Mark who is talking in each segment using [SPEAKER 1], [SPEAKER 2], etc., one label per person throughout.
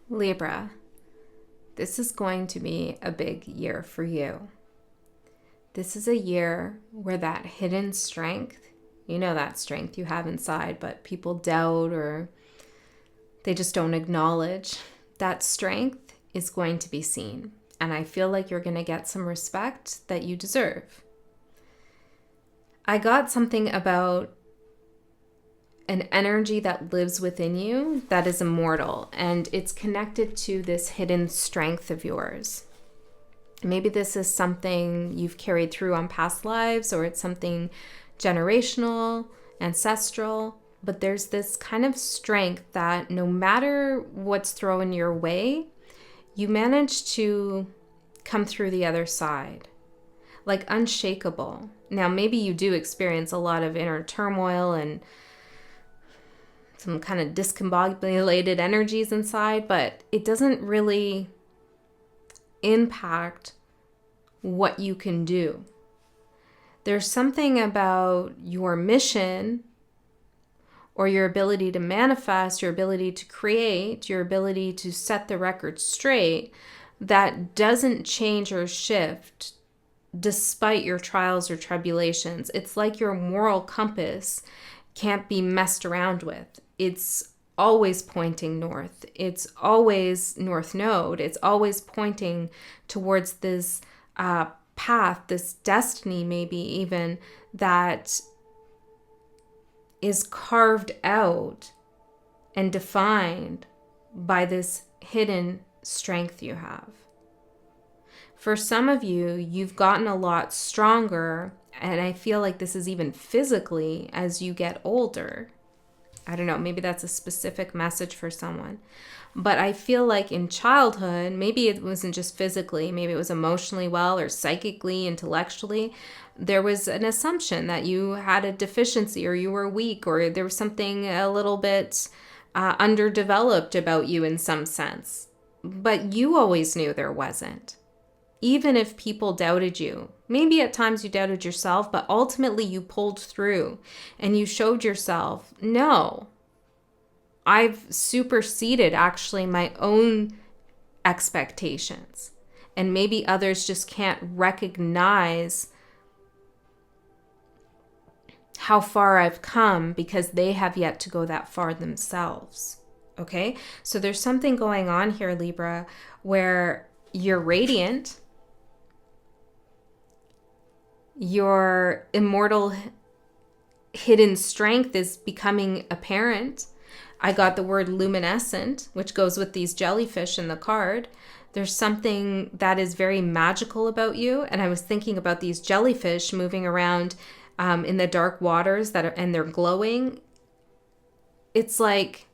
[SPEAKER 1] Libra, this is going to be a big year for you. This is a year where that hidden strength, you know that strength you have inside, but people doubt or they just don't acknowledge, that strength is going to be seen. And I feel like you're going to get some respect that you deserve. I got something about an energy that lives within you that is immortal, and it's connected to this hidden strength of yours. Maybe this is something you've carried through on past lives, or it's something generational, ancestral, but there's this kind of strength that no matter what's thrown your way, you manage to come through the other side, like unshakable. Now, maybe you do experience a lot of inner turmoil and some kind of discombobulated energies inside, but it doesn't really impact what you can do. There's something about your mission or your ability to manifest, your ability to create, your ability to set the record straight that doesn't change or shift despite your trials or tribulations. It's like your moral compass can't be messed around with. It's always pointing north. It's always north node. It's always pointing towards this path, this destiny maybe even, that is carved out and defined by this hidden strength you have. For some of you, you've gotten a lot stronger, and I feel like this is even physically as you get older. I don't know, maybe that's a specific message for someone. But I feel like in childhood, maybe it wasn't just physically, maybe it was emotionally well or psychically, intellectually. There was an assumption that you had a deficiency or you were weak or there was something a little bit underdeveloped about you in some sense. But you always knew there wasn't. Even if people doubted you, maybe at times you doubted yourself, but ultimately you pulled through and you showed yourself, no, I've superseded actually my own expectations. And maybe others just can't recognize how far I've come because they have yet to go that far themselves. Okay? So there's something going on here, Libra, where you're radiant. Your immortal hidden strength is becoming apparent. I got the word luminescent, which goes with these jellyfish in the card. There's something that is very magical about you. And I was thinking about these jellyfish moving around in the dark waters and they're glowing. It's like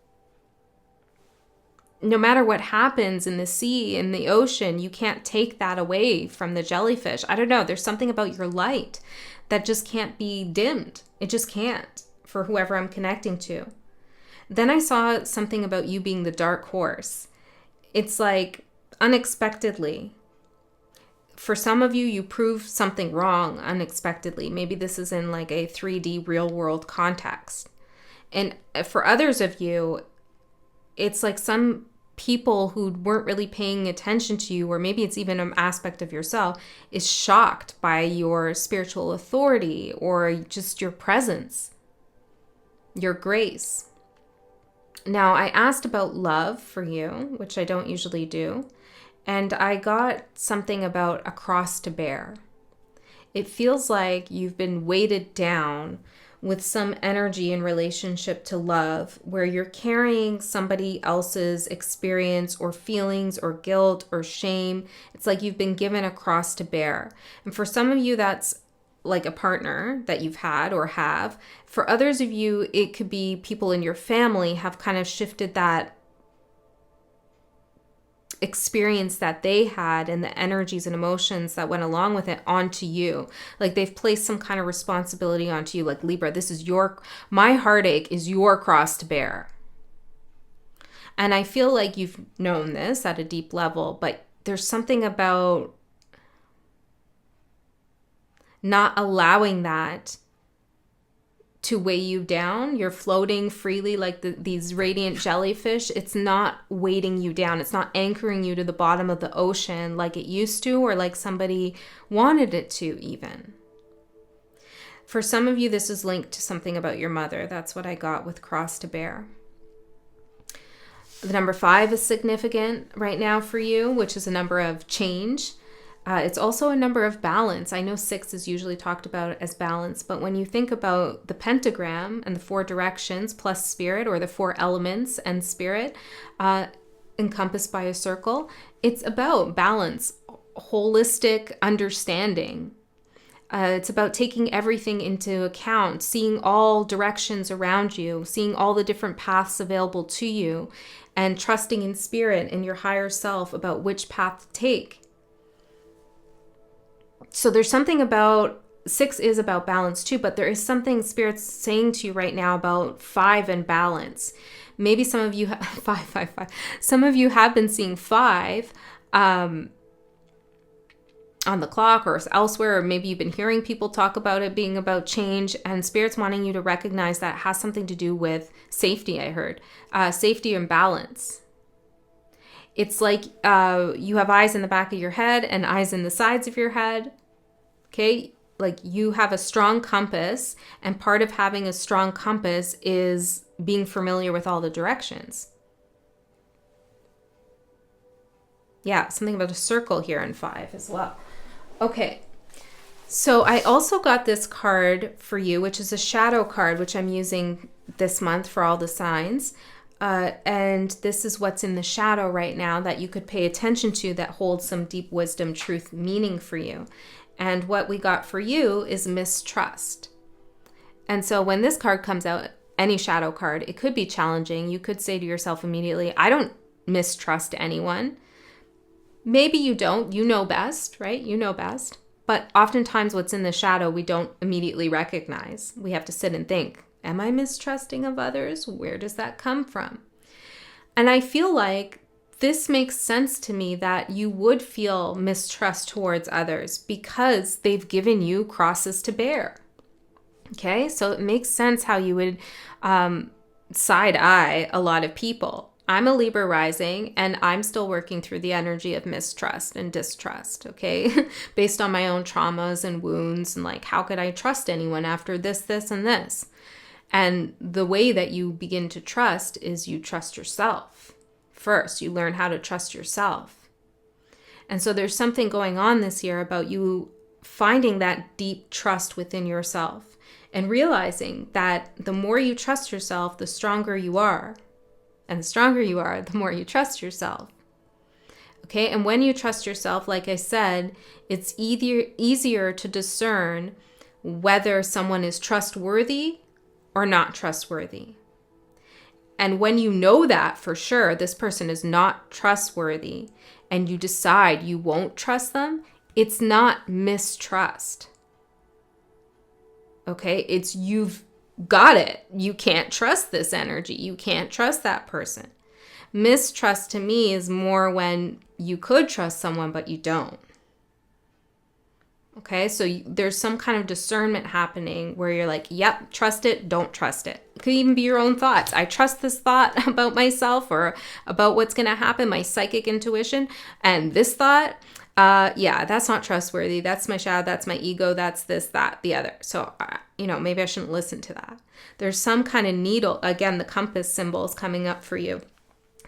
[SPEAKER 1] no matter what happens in the sea, in the ocean, you can't take that away from the jellyfish. I don't know. There's something about your light that just can't be dimmed. It just can't for whoever I'm connecting to. Then I saw something about you being the dark horse. It's like unexpectedly. For some of you, you prove something wrong unexpectedly. Maybe this is in like a 3D real world context. And for others of you, it's like some people who weren't really paying attention to you, or maybe it's even an aspect of yourself, is shocked by your spiritual authority or just your presence, your grace. Now, I asked about love for you, which I don't usually do, and I got something about a cross to bear. It feels like you've been weighted down with some energy in relationship to love, where you're carrying somebody else's experience or feelings or guilt or shame. It's like you've been given a cross to bear. And for some of you, that's like a partner that you've had or have. For others of you, it could be people in your family have kind of shifted that experience that they had and the energies and emotions that went along with it onto you. Like they've placed some kind of responsibility onto you. Like, Libra, this is my heartache is your cross to bear. And I feel like you've known this at a deep level, but there's something about not allowing that to weigh you down. You're floating freely like these radiant jellyfish. It's not weighting you down. It's not anchoring you to the bottom of the ocean like it used to, or like somebody wanted it to even. For some of you, this is linked to something about your mother. That's what I got with cross to bear. The number 5 is significant right now for you, which is a number of change. It's also a number of balance. I know 6 is usually talked about as balance, but when you think about the pentagram and the 4 directions plus spirit, or the 4 elements and spirit encompassed by a circle, it's about balance, holistic understanding. It's about taking everything into account, seeing all directions around you, seeing all the different paths available to you, and trusting in spirit and your higher self about which path to take. So there's something about 6 is about balance too, but there is something Spirit's saying to you right now about 5 and balance. Maybe some of you, 5. Some of you have been seeing 5 on the clock or elsewhere, or maybe you've been hearing people talk about it being about change, and Spirit's wanting you to recognize that it has something to do with safety, I heard. Safety and balance. It's like you have eyes in the back of your head and eyes in the sides of your head. Okay, like you have a strong compass, and part of having a strong compass is being familiar with all the directions. Yeah, something about a circle here in 5 as well. Okay, so I also got this card for you, which is a shadow card, which I'm using this month for all the signs. And this is what's in the shadow right now that you could pay attention to that holds some deep wisdom, truth, meaning for you. And what we got for you is mistrust. And so when this card comes out, any shadow card, it could be challenging. You could say to yourself immediately, I don't mistrust anyone. Maybe you don't. You know best, right? You know best. But oftentimes what's in the shadow, we don't immediately recognize. We have to sit and think, am I mistrusting of others? Where does that come from? And I feel like this makes sense to me that you would feel mistrust towards others because they've given you crosses to bear. Okay, so it makes sense how you would side eye a lot of people. I'm a Libra rising, and I'm still working through the energy of mistrust and distrust, okay? Based on my own traumas and wounds, and like, how could I trust anyone after this, this, and this? And the way that you begin to trust is you trust yourself. First, you learn how to trust yourself. And so there's something going on this year about you finding that deep trust within yourself and realizing that the more you trust yourself, the stronger you are. And the stronger you are, the more you trust yourself. Okay, and when you trust yourself, like I said, it's easier to discern whether someone is trustworthy or not trustworthy. And when you know that for sure, this person is not trustworthy, and you decide you won't trust them, it's not mistrust. Okay, it's you've got it. You can't trust this energy. You can't trust that person. Mistrust to me is more when you could trust someone, but you don't. Okay, so there's some kind of discernment happening where you're like, yep, trust it, don't trust it. It could even be your own thoughts. I trust this thought about myself or about what's going to happen, my psychic intuition. And this thought, yeah, that's not trustworthy. That's my shadow. That's my ego. That's this, that, the other. So, maybe I shouldn't listen to that. There's some kind of needle. Again, the compass symbol is coming up for you.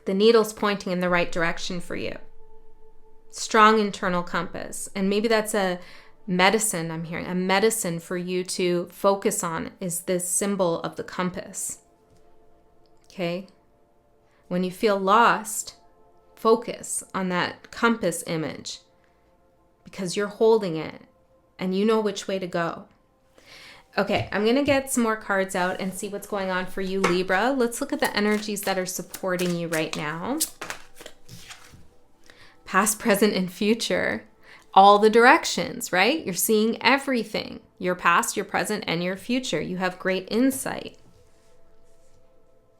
[SPEAKER 1] The needle's pointing in the right direction for you. Strong internal compass. And maybe that's a medicine, I'm hearing. A medicine for you to focus on is this symbol of the compass. Okay? When you feel lost, focus on that compass image because you're holding it and you know which way to go. Okay, I'm going to get some more cards out and see what's going on for you, Libra. Let's look at the energies that are supporting you right now. Past, present, and future. All the directions, right? You're seeing everything. Your past, your present, and your future. You have great insight.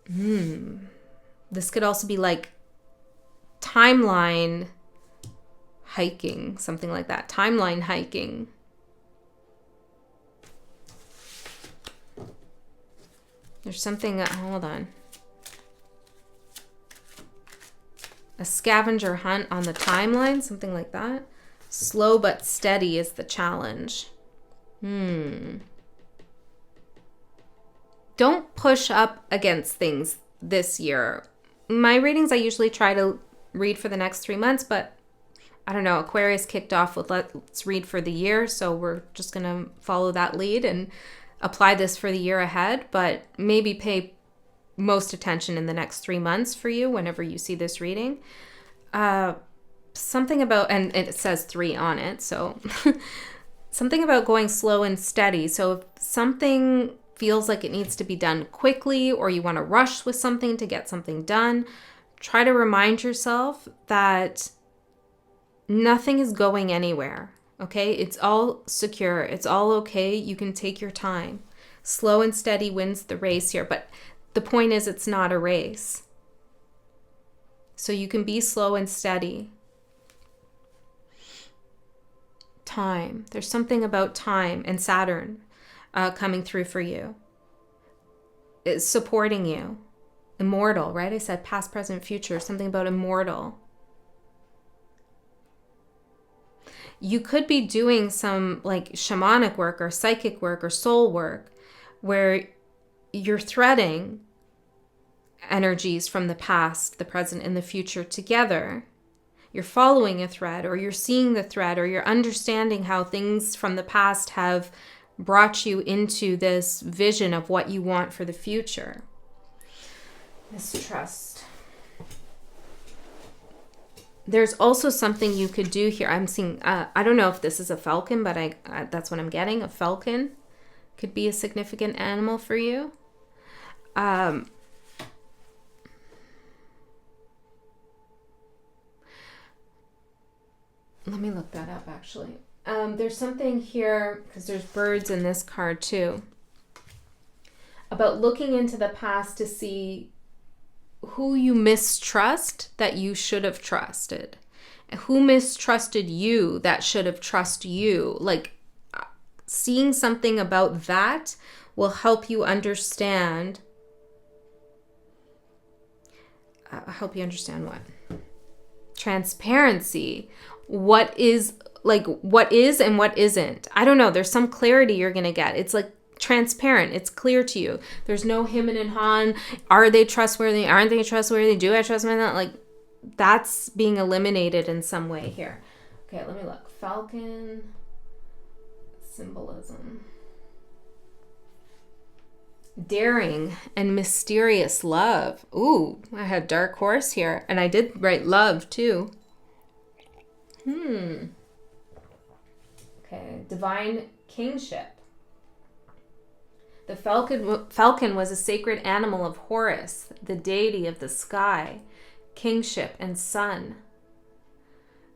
[SPEAKER 1] This could also be like timeline hiking, something like that. Timeline hiking. There's something, hold on. A scavenger hunt on the timeline, something like that. Slow but steady is the challenge. Don't push up against things this year. My readings, I usually try to read for the next 3 months, but I don't know, Aquarius kicked off with let's read for the year, so we're just going to follow that lead and apply this for the year ahead, but maybe pay most attention in the next 3 months for you whenever you see this reading. Something about, and it says 3 on it, so something about going slow and steady. So if something feels like it needs to be done quickly, or you want to rush with something to get something done, try to remind yourself that nothing is going anywhere, okay? It's all secure. It's all okay. You can take your time. Slow and steady wins the race here, but the point is it's not a race. So you can be slow and steady. Time. There's something about time and Saturn coming through for you. It's supporting you. Immortal, right? I said past, present, future. Something about immortal. You could be doing some like shamanic work or psychic work or soul work where you're threading energies from the past, the present, and the future together. You're following a thread, or you're seeing the thread, or you're understanding how things from the past have brought you into this vision of what you want for the future. Mistrust. There's also something you could do here. I'm seeing, I don't know if this is a falcon, but that's what I'm getting. A falcon could be a significant animal for you. Let me look that up, actually. There's something here, because there's birds in this card too, about looking into the past to see who you mistrust that you should have trusted. Who mistrusted you that should have trusted you. Like, seeing something about that will help you understand. What? Transparency. What is and what isn't. I don't know. There's some clarity you're going to get. It's like transparent. It's clear to you. There's no him and han. Are they trustworthy? Aren't they trustworthy? Do I trust them? Like, that's being eliminated in some way here. Okay, let me look. Falcon symbolism. Daring and mysterious love. Ooh, I had dark horse here. And I did write love too. Okay, divine kingship. The falcon was a sacred animal of Horus, the deity of the sky, kingship, and sun.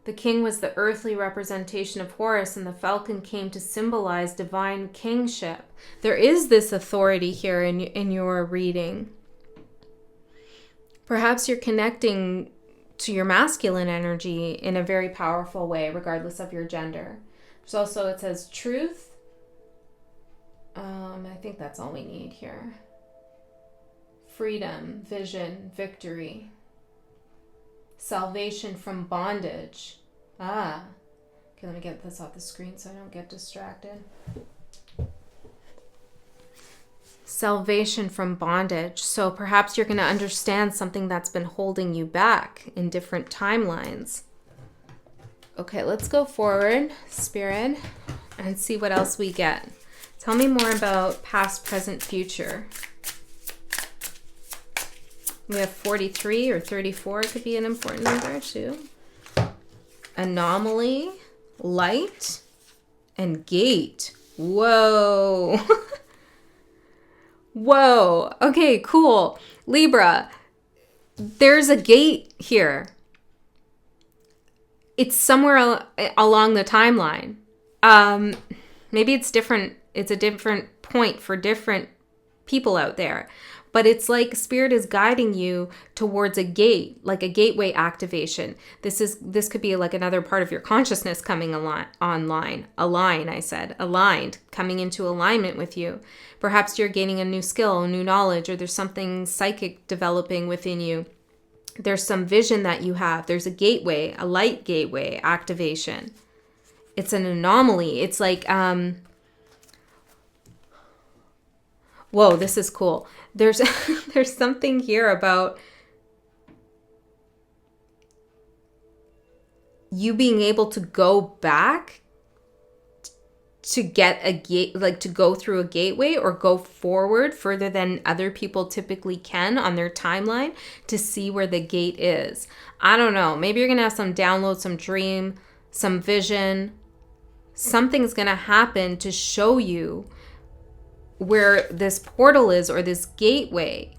[SPEAKER 1] The king was the earthly representation of Horus, and the falcon came to symbolize divine kingship. There is this authority here in your reading. Perhaps you're connecting to your masculine energy in a very powerful way, regardless of your gender. There's also, it says truth. I think that's all we need here. Freedom, vision, victory. Salvation from bondage. Okay, let me get this off the screen so I don't get distracted. Salvation from bondage. So perhaps you're going to understand something that's been holding you back in different timelines. Okay, let's go forward, Spirit, and see what else we get. Tell me more about past, present, future. We have 43 or 34 could be an important number too. Anomaly, light, and gate. Whoa. Whoa. Okay, cool. Libra, there's a gate here. It's somewhere along the timeline. Maybe it's different. It's a different point for different people out there. But it's like Spirit is guiding you towards a gate, like a gateway activation. This could be like another part of your consciousness coming aligned, coming into alignment with you. Perhaps you're gaining a new skill, a new knowledge, or there's something psychic developing within you. There's some vision that you have. There's a gateway, a light gateway activation. It's an anomaly. It's like, whoa, this is cool. There's there's something here about you being able to go back to get a gate, like to go through a gateway or go forward further than other people typically can on their timeline to see where the gate is. I don't know. Maybe you're going to have some download, some dream, some vision. Something's going to happen to show you where this portal is or this gateway.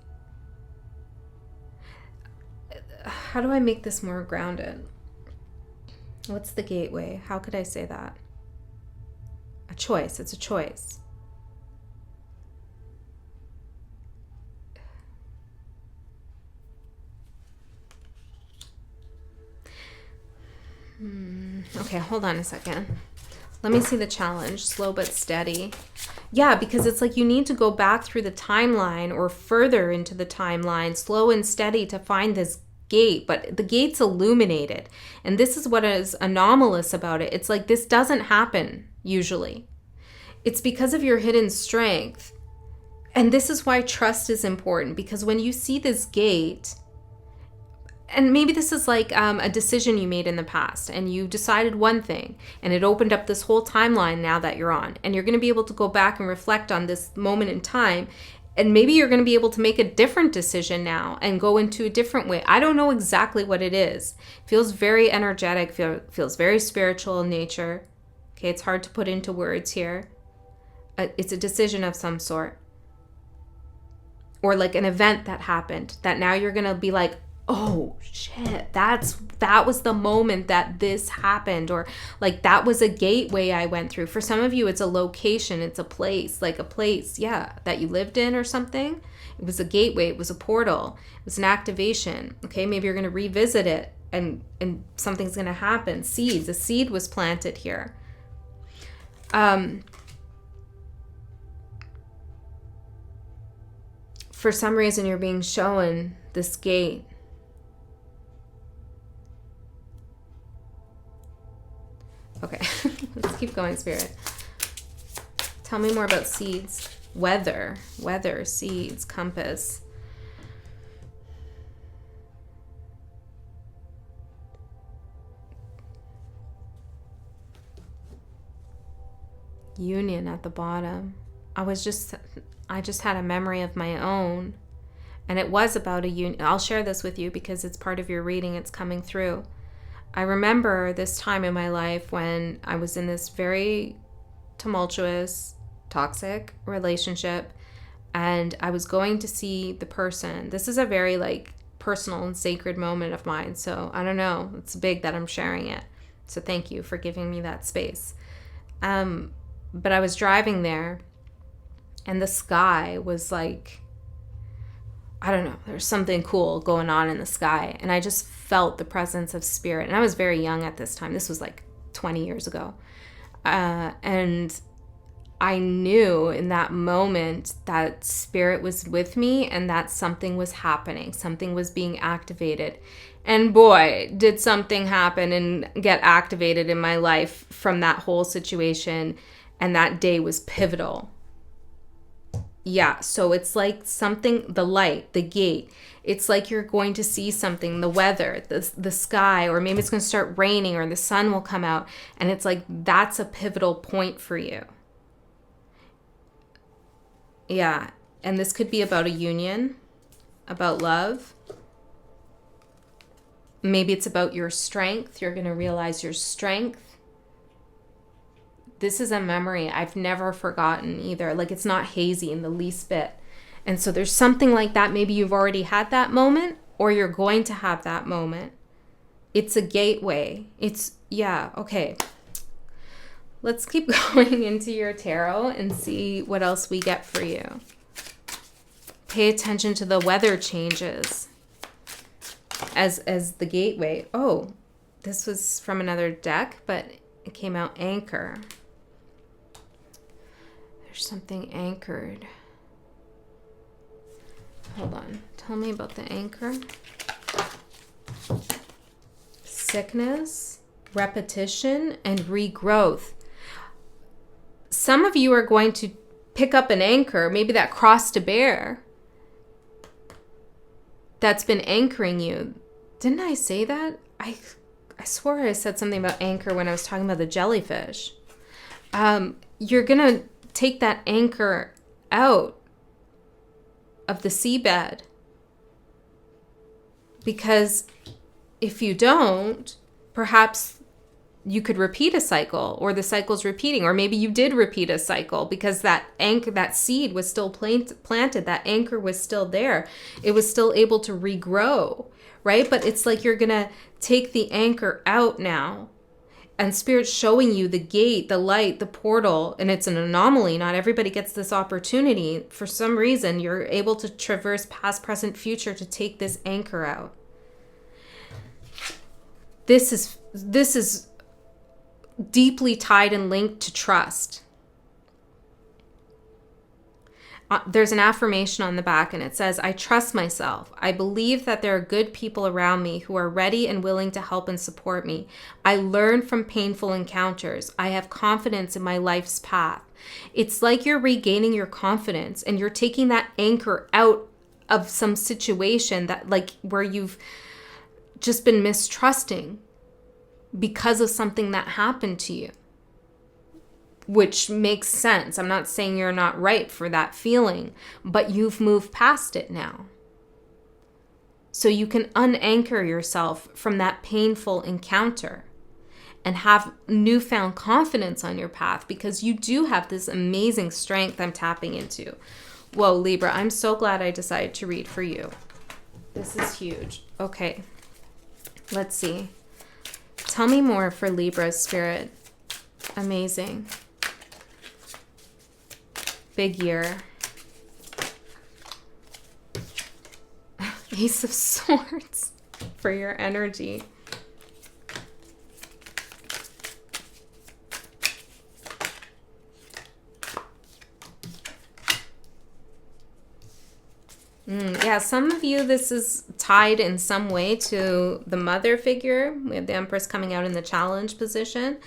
[SPEAKER 1] How do I make this more grounded? What's the gateway? How could I say that? A choice. It's a choice. Okay, hold on a second. Let me see the challenge. Slow but steady. Yeah, because it's like you need to go back through the timeline or further into the timeline, slow and steady, to find this gate. But the gate's illuminated. And this is what is anomalous about it. It's like this doesn't happen usually. It's because of your hidden strength. And this is why trust is important. Because when you see this gate, and maybe this is like a decision you made in the past and you decided one thing and it opened up this whole timeline now that you're on, and you're going to be able to go back and reflect on this moment in time, and maybe you're going to be able to make a different decision now and go into a different way. I don't know exactly what it is. It feels very energetic, feels very spiritual in nature. Okay, it's hard to put into words here. It's a decision of some sort. Or like an event that happened that now you're going to be like, oh shit, that was the moment that this happened, or like that was a gateway I went through. For some of you, it's a location, it's a place, like a place, yeah, that you lived in or something. It was a gateway, it was a portal, it was an activation. Okay, maybe you're going to revisit it and something's going to happen. Seeds, a seed was planted here. For some reason, you're being shown this gate. Okay, let's keep going, Spirit. Tell me more about seeds. Weather, seeds, compass. Union at the bottom. I just had a memory of my own, and it was about a union. I'll share this with you because it's part of your reading. It's coming through. I remember this time in my life when I was in this very tumultuous, toxic relationship, and I was going to see the person. This is a very like personal and sacred moment of mine, so I don't know. It's big that I'm sharing it. So thank you for giving me that space. But I was driving there, and the sky was like, I don't know, there's something cool going on in the sky. And I just felt the presence of spirit. And I was very young at this time. This was like 20 years ago. And I knew in that moment that spirit was with me and that something was happening. Something was being activated. And boy, did something happen and get activated in my life from that whole situation. And that day was pivotal. Yeah, so it's like something, the light, the gate. It's like you're going to see something, the weather, the sky, or maybe it's going to start raining or the sun will come out. And it's like that's a pivotal point for you. Yeah, and this could be about a union, about love. Maybe it's about your strength. You're going to realize your strength. This is a memory I've never forgotten either. Like it's not hazy in the least bit. And so there's something like that. Maybe you've already had that moment or you're going to have that moment. It's a gateway. Yeah, okay. Let's keep going into your tarot and see what else we get for you. Pay attention to the weather changes as the gateway. Oh, this was from another deck, but it came out anchor. There's something anchored. Hold on. Tell me about the anchor. Sickness, repetition, and regrowth. Some of you are going to pick up an anchor, maybe that cross to bear, that's been anchoring you. Didn't I say that? I swore I said something about anchor when I was talking about the jellyfish. You're going to take that anchor out of the seabed. Because if you don't, perhaps you could repeat a cycle, or the cycle's repeating, or maybe you did repeat a cycle because that anchor, that seed was still planted, that anchor was still there. It was still able to regrow, right? But it's like you're going to take the anchor out now, and Spirit's showing you the gate, the light, the portal, and it's an anomaly. Not everybody gets this opportunity. For some reason, you're able to traverse past, present, future to take this anchor out. This is deeply tied and linked to trust. There's an affirmation on the back, and it says, I trust myself. I believe that there are good people around me who are ready and willing to help and support me. I learn from painful encounters. I have confidence in my life's path. It's like you're regaining your confidence, and you're taking that anchor out of some situation that, like, where you've just been mistrusting because of something that happened to you, which makes sense. I'm not saying you're not right for that feeling, but you've moved past it now. So you can unanchor yourself from that painful encounter and have newfound confidence on your path, because you do have this amazing strength I'm tapping into. Whoa, Libra, I'm so glad I decided to read for you. This is huge. Okay, let's see. Tell me more for Libra, Spirit. Amazing. Big year. Ace of Swords for your energy. Yeah, some of you, this is tied in some way to the mother figure. We have the Empress coming out in the challenge position.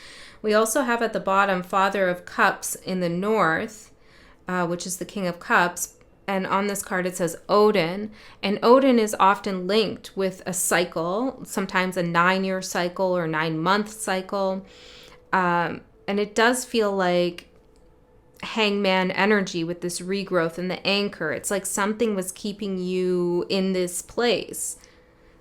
[SPEAKER 1] We also have at the bottom Father of Cups in the north, which is the King of Cups. And on this card it says Odin. And Odin is often linked with a cycle, sometimes a 9-year cycle or 9-month cycle. And it does feel like hangman energy with this regrowth and the anchor. It's like something was keeping you in this place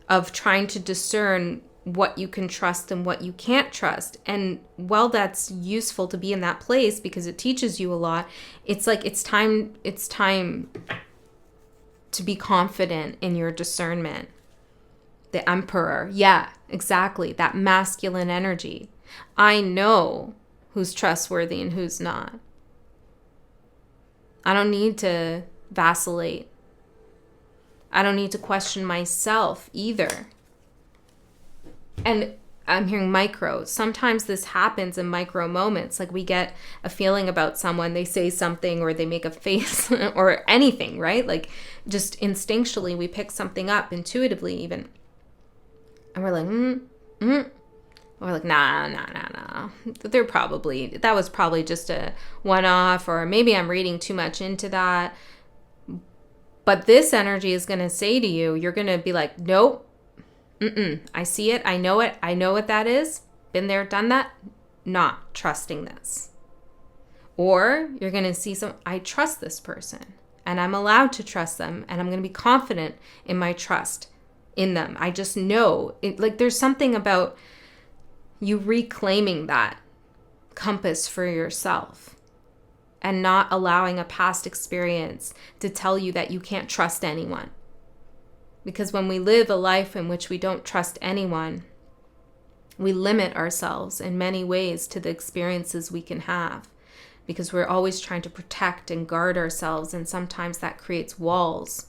[SPEAKER 1] of trying to discern what you can trust and what you can't trust. And while that's useful to be in that place because it teaches you a lot, it's like it's time to be confident in your discernment. The Emperor. Yeah, exactly. That masculine energy. I know who's trustworthy and who's not. I don't need to vacillate. I don't need to question myself either. And I'm hearing micro. Sometimes this happens in micro moments. Like we get a feeling about someone, they say something or they make a face or anything, right? Like just instinctually we pick something up, intuitively even. And we're like, We're like, nah. That was probably just a one-off, or maybe I'm reading too much into that. But this energy is going to say to you, you're going to be like, nope, I see it, I know what that is, been there, done that, not trusting this. Or you're going to see I trust this person, and I'm allowed to trust them, and I'm going to be confident in my trust in them. I just know, like there's something about you reclaiming that compass for yourself and not allowing a past experience to tell you that you can't trust anyone. Because when we live a life in which we don't trust anyone, we limit ourselves in many ways to the experiences we can have. because we're always trying to protect and guard ourselves, and sometimes that creates walls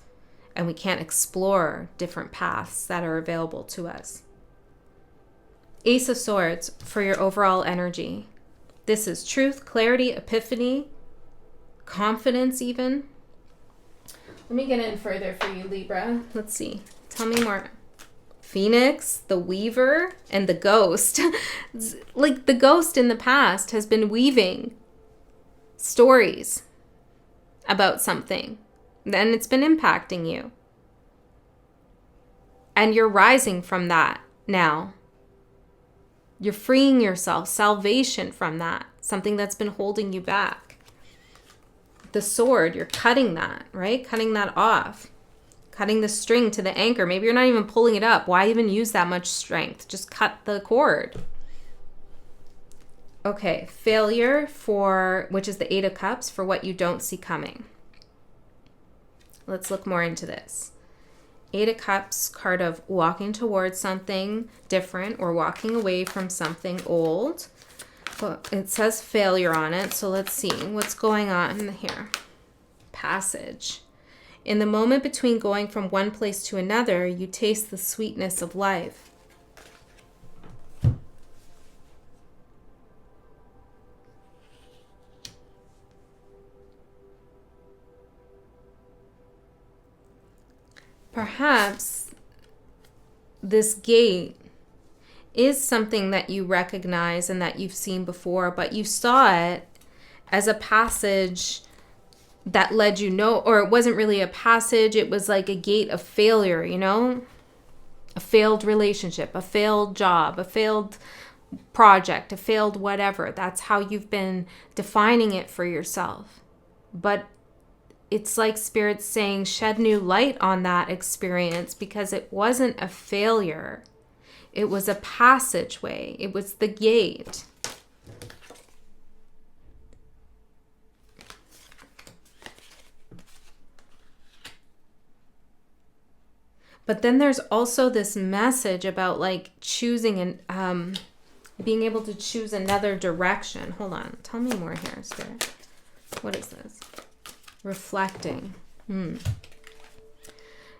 [SPEAKER 1] and we can't explore different paths that are available to us. Ace of Swords for your overall energy. This is truth, clarity, epiphany, confidence even. Let me get in further for you, Libra. Let's see. Tell me more. Phoenix, the Weaver, and the Ghost. Like the Ghost in the past has been weaving stories about something. Then it's been impacting you. And you're rising from that now. You're freeing yourself, salvation from that, something that's been holding you back. The sword, you're cutting that, right? Cutting that off. Cutting the string to the anchor. Maybe you're not even pulling it up. Why even use that much strength? Just cut the cord. Okay, failure which is the Eight of Cups, for what you don't see coming. Let's look more into this. Eight of Cups, card of walking towards something different or walking away from something old. Well, it says failure on it, so let's see what's going on here. Passage. In the moment between going from one place to another, you taste the sweetness of life. Perhaps this gate is something that you recognize and that you've seen before, but you saw it as a passage that led or it wasn't really a passage, it was like a gate of failure, a failed relationship, a failed job, a failed project, a failed whatever. That's how you've been defining it for yourself. But it's like Spirit's saying, shed new light on that experience, because it wasn't a failure. It was a passageway. It was the gate. But then there's also this message about like choosing and being able to choose another direction. Hold on. Tell me more here, Spirit. What is this? Reflecting.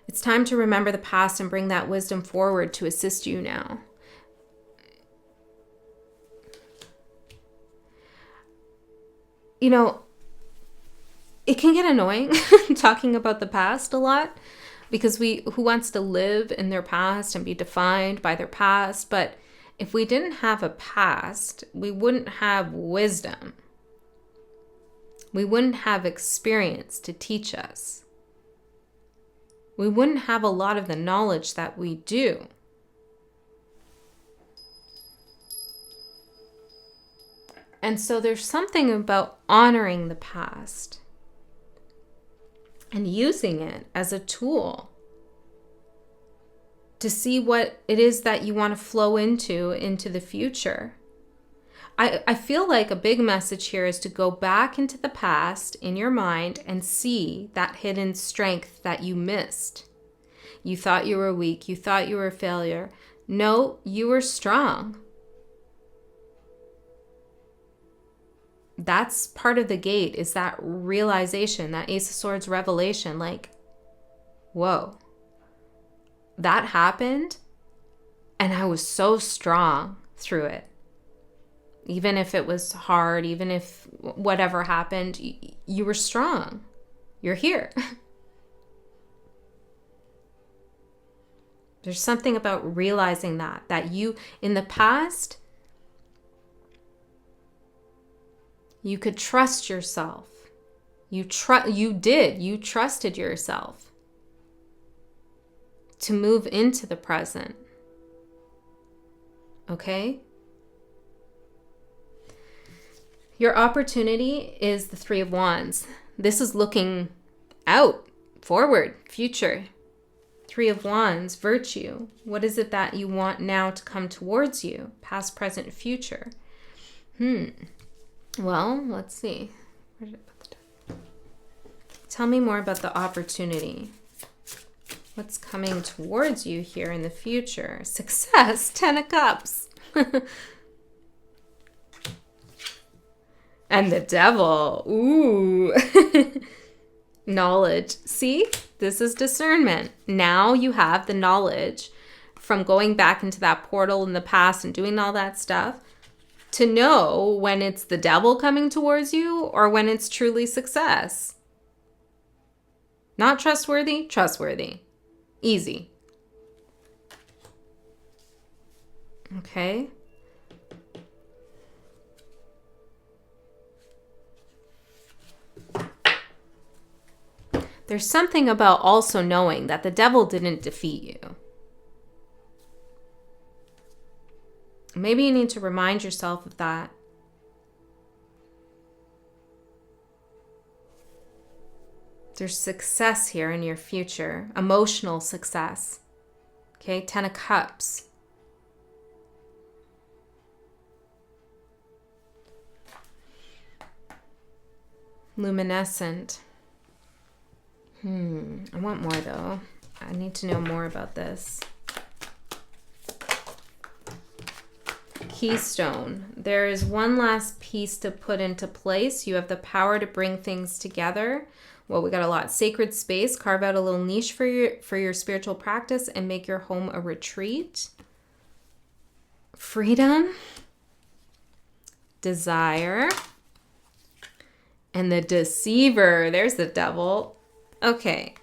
[SPEAKER 1] It's time to remember the past and bring that wisdom forward to assist you now. It can get annoying talking about the past a lot, because who wants to live in their past and be defined by their past? But if we didn't have a past, we wouldn't have wisdom. We wouldn't have experience to teach us. We wouldn't have a lot of the knowledge that we do. And so there's something about honoring the past and using it as a tool to see what it is that you want to flow into the future. I feel like a big message here is to go back into the past in your mind and see that hidden strength that you missed. You thought you were weak. You thought you were a failure. No, you were strong. That's part of the gate, is that realization, that Ace of Swords revelation, like, whoa, that happened and I was so strong through it. Even if it was hard, even if whatever happened, you were strong. You're here. There's something about realizing that you, in the past, you could trust yourself. You trusted yourself to move into the present. Okay? Your opportunity is the Three of Wands. This is looking out, forward, future. Three of Wands, virtue. What is it that you want now to come towards you? Past, present, future. Well, let's see. Where did I put the deck? Tell me more about the opportunity. What's coming towards you here in the future? Success, 10 of Cups. And the devil. Ooh. Knowledge. See? This is discernment. Now you have the knowledge from going back into that portal in the past and doing all that stuff to know when it's the devil coming towards you or when it's truly success. Not trustworthy? Trustworthy. Easy. Okay. There's something about also knowing that the devil didn't defeat you. Maybe you need to remind yourself of that. There's success here in your future, emotional success. Okay, 10 of Cups. Luminescent. I want more though. I need to know more about this. Keystone. There is one last piece to put into place. You have the power to bring things together. Well, we got a lot. Sacred space. Carve out a little niche for your spiritual practice and make your home a retreat. Freedom. Desire. And the deceiver. There's the devil. Okay.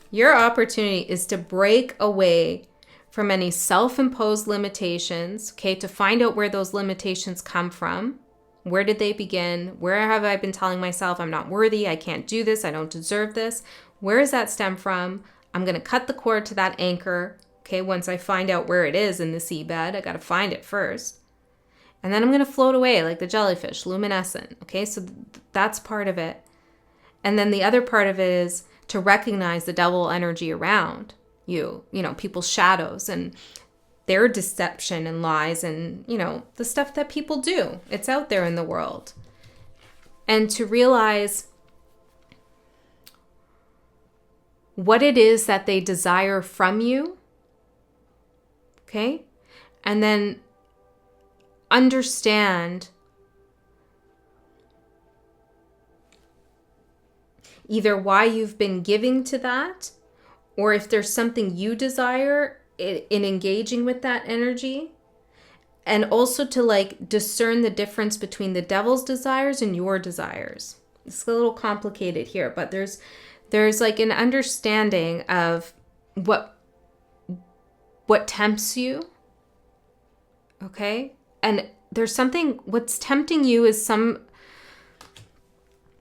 [SPEAKER 1] Your opportunity is to break away from any self-imposed limitations, okay, to find out where those limitations come from. Where did they begin? Where have I been telling myself I'm not worthy, I can't do this, I don't deserve this? Where does that stem from? I'm going to cut the cord to that anchor, okay, once I find out where it is in the seabed. I got to find it first. And then I'm going to float away like the jellyfish, luminescent. Okay, so that's part of it. And then the other part of it is to recognize the devil energy around you, people's shadows and their deception and lies and, the stuff that people do. It's out there in the world. And to realize what it is that they desire from you. Okay? And then understand either why you've been giving to that, or if there's something you desire in engaging with that energy. And also to discern the difference between the devil's desires and your desires. It's a little complicated here, but there's an understanding of what tempts you. Okay? And there's something, what's tempting you is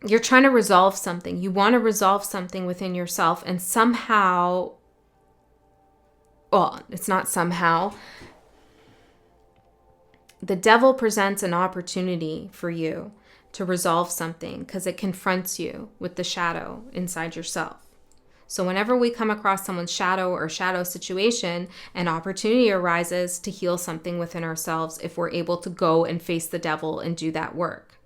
[SPEAKER 1] you're trying to resolve something. You want to resolve something within yourself, and somehow, well, it's not somehow, the devil presents an opportunity for you to resolve something because it confronts you with the shadow inside yourself. So whenever we come across someone's shadow or shadow situation, an opportunity arises to heal something within ourselves if we're able to go and face the devil and do that work.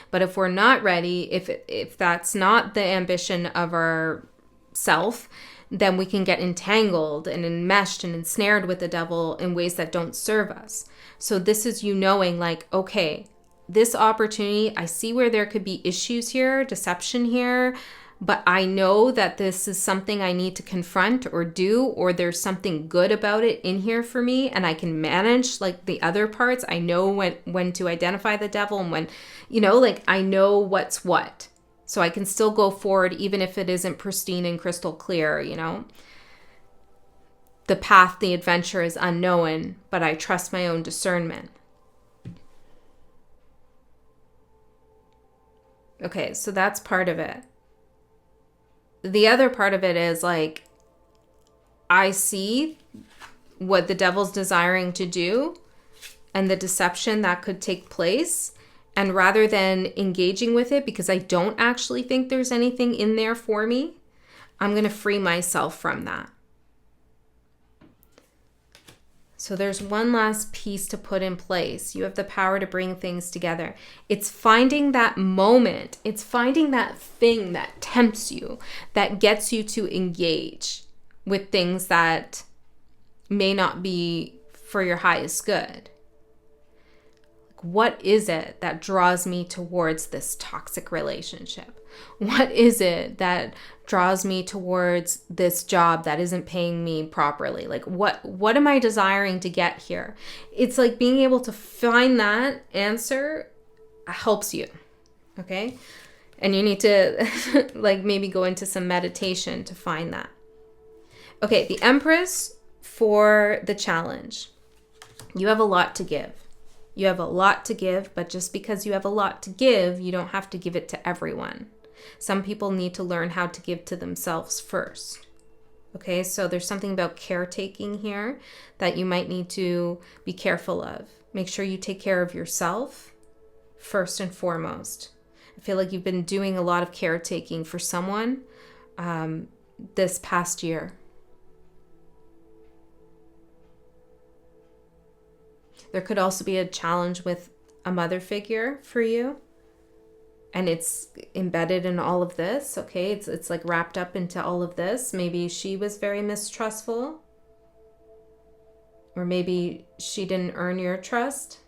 [SPEAKER 1] But if we're not ready, if that's not the ambition of our self, then we can get entangled and enmeshed and ensnared with the devil in ways that don't serve us. So this is you knowing okay, this opportunity, I see where there could be issues here, deception here, but I know that this is something I need to confront or do, or there's something good about it in here for me, and I can manage the other parts. I know when to identify the devil and when, I know what's what. So I can still go forward even if it isn't pristine and crystal clear, The path, the adventure is unknown, but I trust my own discernment. Okay, so that's part of it. The other part of it is I see what the devil's desiring to do and the deception that could take place. And rather than engaging with it, because I don't actually think there's anything in there for me, I'm going to free myself from that. So there's one last piece to put in place. You have the power to bring things together. It's finding that moment. It's finding that thing that tempts you, that gets you to engage with things that may not be for your highest good. What is it that draws me towards this toxic relationship? What is it that draws me towards this job that isn't paying me properly? Like, what am I desiring to get here? It's like being able to find that answer helps you, okay? And you need to like maybe go into some meditation to find that. Okay, the Empress for the challenge. You have a lot to give. You have a lot to give, but just because you have a lot to give, you don't have to give it to everyone. Some people need to learn how to give to themselves first. Okay, so there's something about caretaking here that you might need to be careful of. Make sure you take care of yourself first and foremost. I feel like you've been doing a lot of caretaking for someone this past year. There could also be a challenge with a mother figure for you. And it's embedded in all of this, okay? It's like wrapped up into all of this. Maybe she was very mistrustful. Or maybe she didn't earn your trust.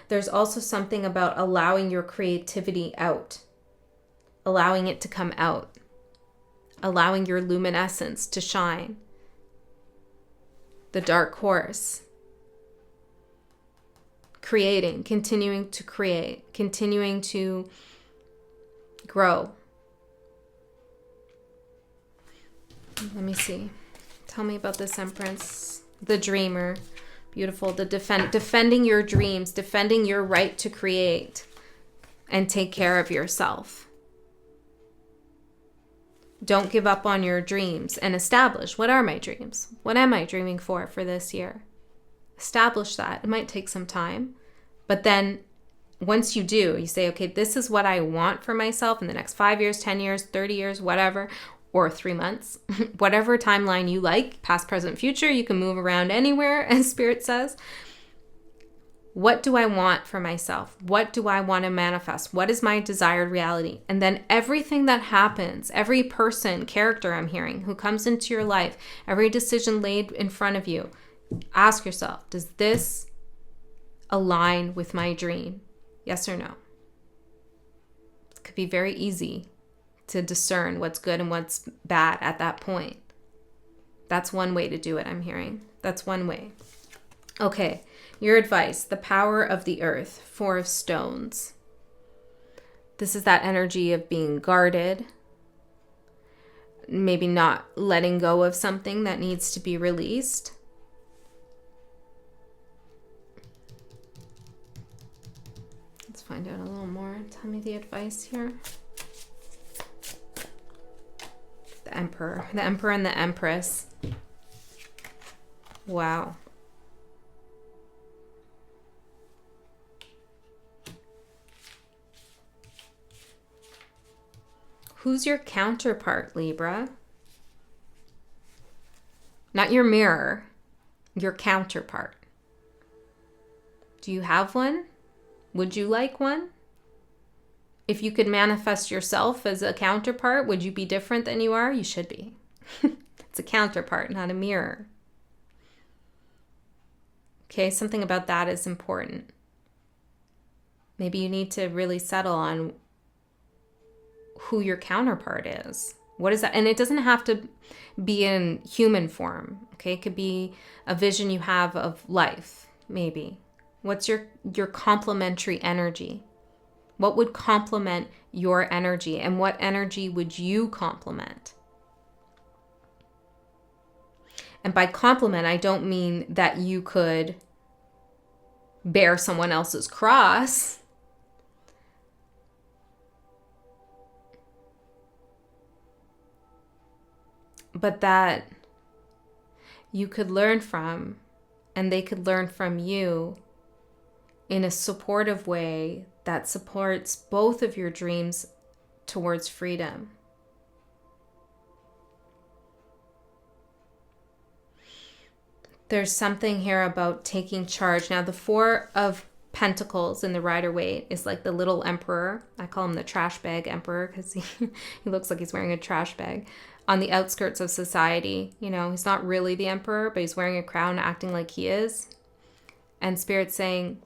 [SPEAKER 1] There's also something about allowing your creativity out. Allowing it to come out. Allowing your luminescence to shine. The dark horse. Creating, continuing to create, continuing to grow. Let me see. Tell me about this Empress. The dreamer. Beautiful. The defending your dreams, defending your right to create and take care of yourself. Don't give up on your dreams and establish, what are my dreams? What am I dreaming for this year? Establish that. It might take some time, but then once you do, you say, okay, this is what I want for myself in the next 5 years, 10 years, 30 years, whatever, or 3 months, whatever timeline you like, past, present, future, you can move around anywhere, as Spirit says. What do I want for myself? What do I want to manifest? What is my desired reality? And then everything that happens, every person, character I'm hearing, who comes into your life, every decision laid in front of you, ask yourself, does this align with my dream? Yes or no? It could be very easy to discern what's good and what's bad at that point. That's one way to do it, I'm hearing. That's one way. Okay, your advice, the power of the earth, 4 of stones. This is that energy of being guarded, maybe not letting go of something that needs to be released. Let's find out a little more. Tell me the advice here. The Emperor and the Empress. Wow. Who's your counterpart, Libra? Not your mirror, your counterpart. Do you have one? Would you like one? If you could manifest yourself as a counterpart, would you be different than you are? You should be. It's a counterpart, not a mirror. Okay, something about that is important. Maybe you need to really settle on who your counterpart is. What is that? And it doesn't have to be in human form. Okay, it could be a vision you have of life, maybe. What's your complementary energy? What would complement your energy? And what energy would you complement? And by complement, I don't mean that you could bear someone else's cross. But that you could learn from, and they could learn from you in a supportive way that supports both of your dreams towards freedom. There's something here about taking charge. Now, the 4 of Pentacles in the Rider-Waite is like the little emperor. I call him the trash bag emperor because he looks like he's wearing a trash bag. on the outskirts of society. You know, he's not really the emperor, but he's wearing a crown, acting like he is. And Spirit's saying,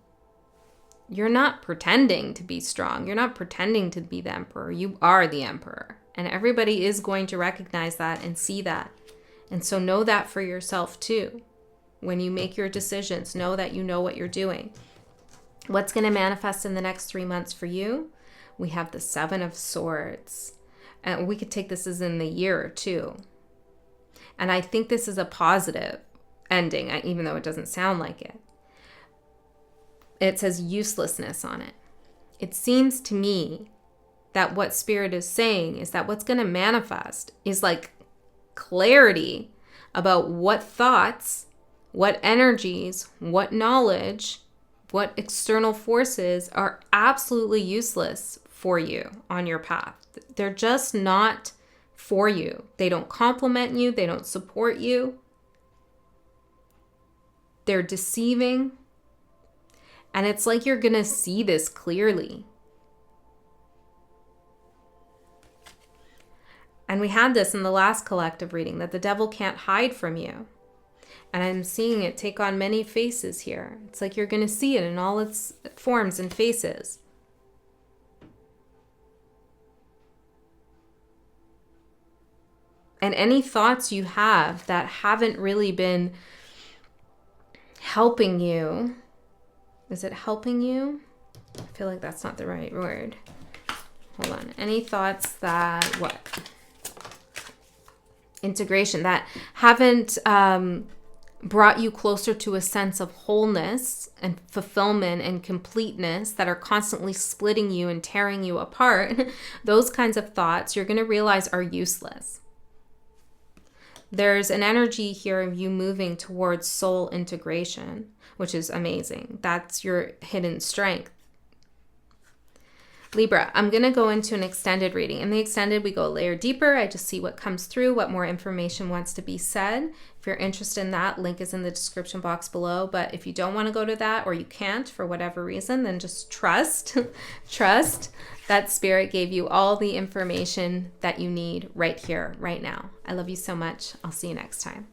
[SPEAKER 1] you're not pretending to be strong. You're not pretending to be the emperor. You are the emperor. And everybody is going to recognize that and see that. And so know that for yourself too. When you make your decisions, know that you know what you're doing. What's going to manifest in the next 3 months for you? We have the 7 of Swords. And we could take this as in the year or two. And I think this is a positive ending, even though it doesn't sound like it. It says uselessness on it. It seems to me that what Spirit is saying is that what's going to manifest is like clarity about what thoughts, what energies, what knowledge, what external forces are absolutely useless for you on your path. They're just not for you. They don't complement you. They don't support you. They're deceiving. And it's like you're going to see this clearly. And we had this in the last collective reading, that the devil can't hide from you. And I'm seeing it take on many faces here. It's like you're going to see it in all its forms and faces. And any thoughts you have that haven't really been helping you, is it helping you? I feel like that's not the right word. Hold on. Any thoughts that, what? Integration, that haven't brought you closer to a sense of wholeness and fulfillment and completeness, that are constantly splitting you and tearing you apart, those kinds of thoughts you're going to realize are useless. There's an energy here of you moving towards soul integration, which is amazing. That's your hidden strength. Libra, I'm going to go into an extended reading. In the extended, we go a layer deeper. I just see what comes through, what more information wants to be said. If you're interested in that, link is in the description box below. But if you don't want to go to that, or you can't for whatever reason, then just trust that Spirit gave you all the information that you need right here, right now. I love you so much. I'll see you next time.